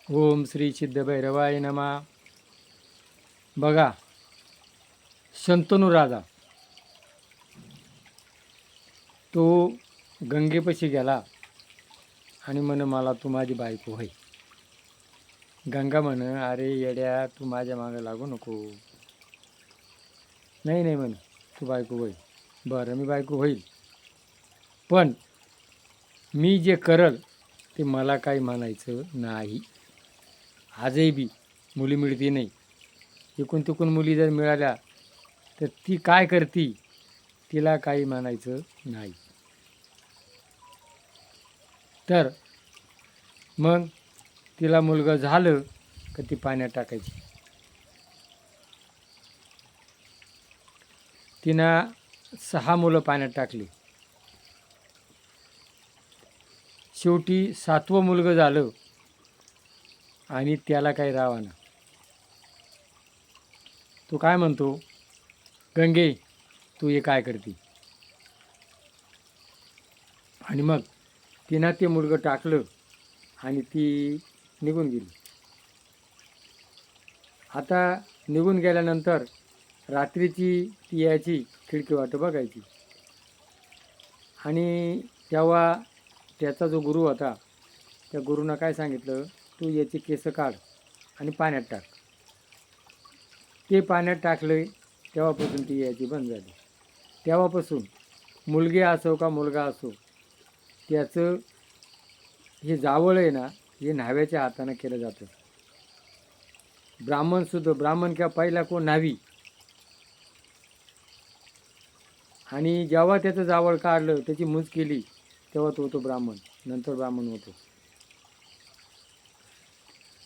ओम श्री सिद्धभैरवाय नमा. बघा, शंतनू राजा तो गंगेपाशी गेला आणि म्हण मला तू माझी बायको होय. गंगा म्हण अरे येड्या तू माझ्या मागं लागू नको. नाही नाही म्हण तू बायको होय. बरं मी बायको होईल, पण मी जे करल ते मला काही म्हणायचं नाही. आजही बी मुली मिळती नाही. इकून तिकून मुली जर मिळाल्या तर ती काय करती तिला काही म्हणायचं नाही. तर मग तिला मुलगा झालं का ती पाण्यात टाकायची. तिनं 6 मुलं पाण्यात टाकली. शेवटी 7वं मुलगं झालं आणि त्याला काही रावाना. तो काय म्हणतो, गंगे तू हे काय करते. आणि मग तिनं ते मुलगं टाकलं आणि ती निघून गेली. आता निघून गेल्यानंतर रात्रीची ती यायची, खिडकी वाट बघायची. आणि तेव्हा त्याचा जो गुरु होता त्या गुरुनं काय सांगितलं, तू याचे केस काढ आणि पाण्यात टाक. ते पाण्यात टाकले तेव्हापासून ती यायची बंद झाली. तेव्हापासून मुलगी असो का मुलगा असो त्याचं हे जावळ आहे ना, हे न्हाव्याच्या हातानं केलं जातं. ब्राह्मण किंवा पहिला कोण न्हावी, आणि जेव्हा त्याचं जावळ काढलं त्याची मूज केली तेव्हा तो होतो ब्राह्मण, नंतर ब्राह्मण होतो.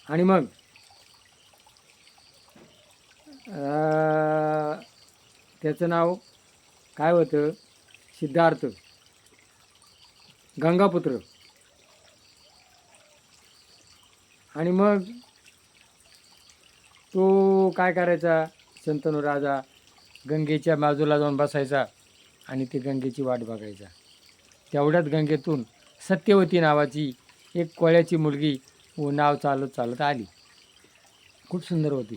आणि मग त्याचं नाव काय होतं, सिद्धार्थ, गंगापुत्र. आणि मग तो काय करायचा, शंतनू राजा गंगेच्या बाजूला जाऊन बसायचा आणि ती गंगेची वाट बघायचा. तेवढ्यात गंगेतून सत्यवती नावाची एक कोळ्याची मुलगी नाव चालत चालत आली. खूप सुंदर होती.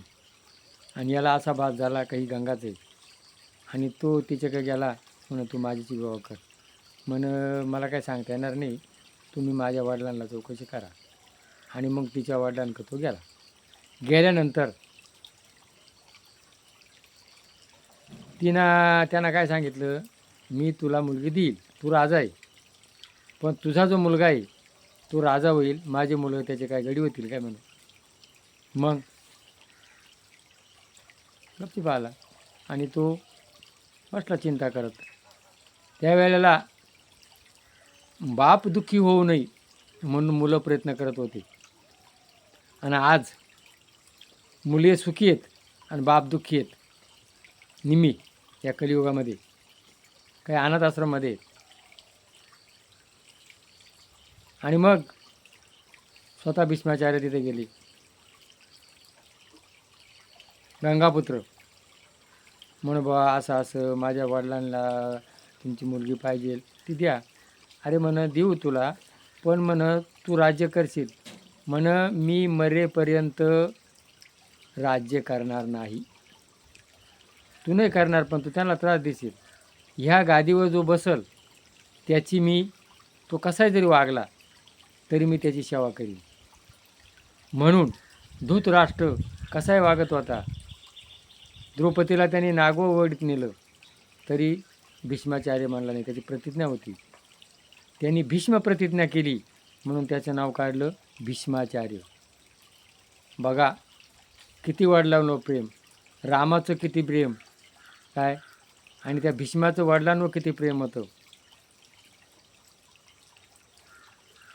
आणि याला असा भास झाला काही गंगाच आहे. आणि तो तिच्याकडे गेला, म्हण तू माझीची विवाह कर. म्हण मला काय सांगता येणार नाही, तुम्ही माझ्या वडिलांना चौकशी करा. आणि मग तिच्या वडिलांकडे तो गेला. गेल्यानंतर त्यांना काय सांगितलं, मी तुला मुलगी देईल, तू राजा आहे, पण तुझा जो मुलगा आहे तो राजा होईल, माझे मुलं त्याचे काय गडी होतील काय म्हणून. मग गपचूप आला आणि तो बसला चिंता करत. त्यावेळेला बाप दुःखी होऊ नये म्हणून मुलं प्रयत्न करत होते. आणि आज मुले सुखी आहेत आणि बाप दुःखी आहेत. निमी या कलियुगामध्ये काही अनाथ आश्रममध्ये. आणि मग स्वतः भीष्माचार्य तिथे गेले. गंगापुत्र म्हण बा असं असं माझ्या वडिलांना तुमची मुलगी पाहिजे, ती द्या. अरे म्हण देऊ तुला, पण म्हण तू राज्य करशील. म्हण मी मरेपर्यंत राज्य करणार नाही. तू नाही करणार, पण तू त्यांना त्रास देशील. ह्या गादीवर जो बसल त्याची मी, तो कसाही जरी वागला तरी मी त्याची सेवा करीन. म्हणून धृतराष्ट्र कसाही वागत होता, द्रौपदीला त्यांनी नागोवडीत नेलं तरी भीष्माचार्य म्हणला नाही. त्याची प्रतिज्ञा होती, त्यांनी भीष्म प्रतिज्ञा केली म्हणून त्याचं नाव काढलं भीष्माचार्य. बघा किती वडिलांवर प्रेम, रामाचं किती प्रेम काय, आणि त्या भीष्माचं वडिलांवर किती प्रेम होतं.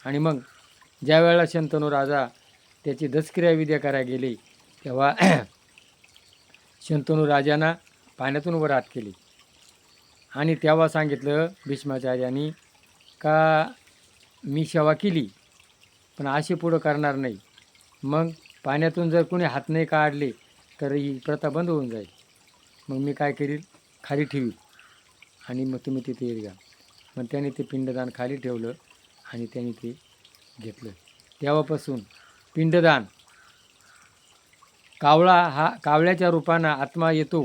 आणि मग ज्या वेळेला शंतनू राजा त्याची दशक्रिया विद्या करायला गेले तेव्हा शंतनू राजांना पाण्यातून वर हात केली. आणि तेव्हा सांगितलं भीष्माचार्यांनी का मी सेवा केली पण अशी पुढं करणार नाही. मग पाण्यातून जर कोणी हात नाही काढले तर ही प्रथा बंद होऊन जाईल. मग मी काय करील, खाली ठेवी आणि मग तुम्ही तिथे येत घ्या. मग त्याने ते पिंडदान खाली ठेवलं आणि त्याने ते घेतलं. तेव्हापासून पिंडदान. कावळ्याच्या रूपानं आत्मा येतो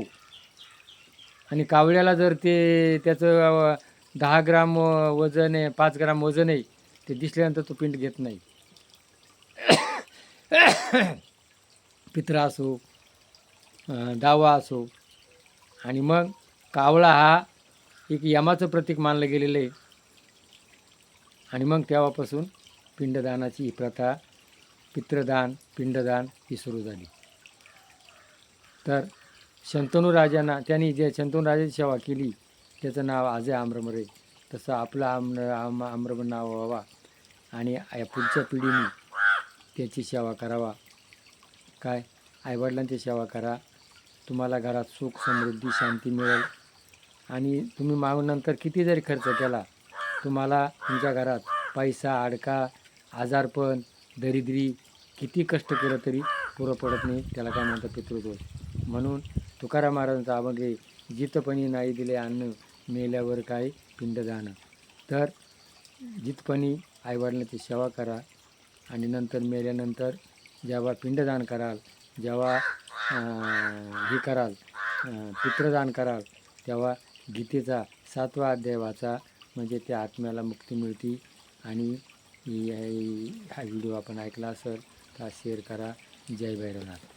आणि कावळ्याला जर त्याचं 10 ग्राम वजन आहे, 5 ग्राम वजन आहे, ते दिसल्यानंतर तो पिंड घेत नाही. पित्रा असो, दावा असो. आणि मग कावळा हा एक यमाचं प्रतीक मानलं गेलेलं आहे. आणि मग तेव्हापासून पिंडदानाची ही प्रथा, पितृदान, पिंडदान ही सुरू झाली. तर शंतनू राजांना, त्यांनी जे शंतनू राजाची सेवा केली त्याचं नाव आज आहे आम्रमरे. तसं आपलं आम्रमर नाव व्हावा आणि या पुढच्या पिढीने त्याची सेवा करावा. काय, आईवडिलांची सेवा करा, तुम्हाला घरात सुख, समृद्धी, शांती मिळेल. आणि तुम्ही नंतर किती जरी खर्च केला, तुम्हाला तुमच्या घरात पैसा, अडका, आजारपण, दरिद्री, किती कष्ट केलं तरी पुरं पडत नाही. त्याला काय म्हणतात, पितृदोष. म्हणून तुकाराम महाराजांचा अभंग आहे, जितपणी नाही दिले अन्न, मेल्यावर काय पिंडदान. तर जितपणी आईवडिलांची सेवा करा आणि नंतर मेल्यानंतर जेव्हा पिंडदान कराल, जेव्हा हे कराल, पितृदान कराल, तेव्हा गीतेचा 7वा अध्याय वाचा, म्हणजे त्या आत्म्याला मुक्ती मिळते. आणि हा व्हिडिओ आपण ऐकला असेल तर शेअर करा. जय भैरवनाथ.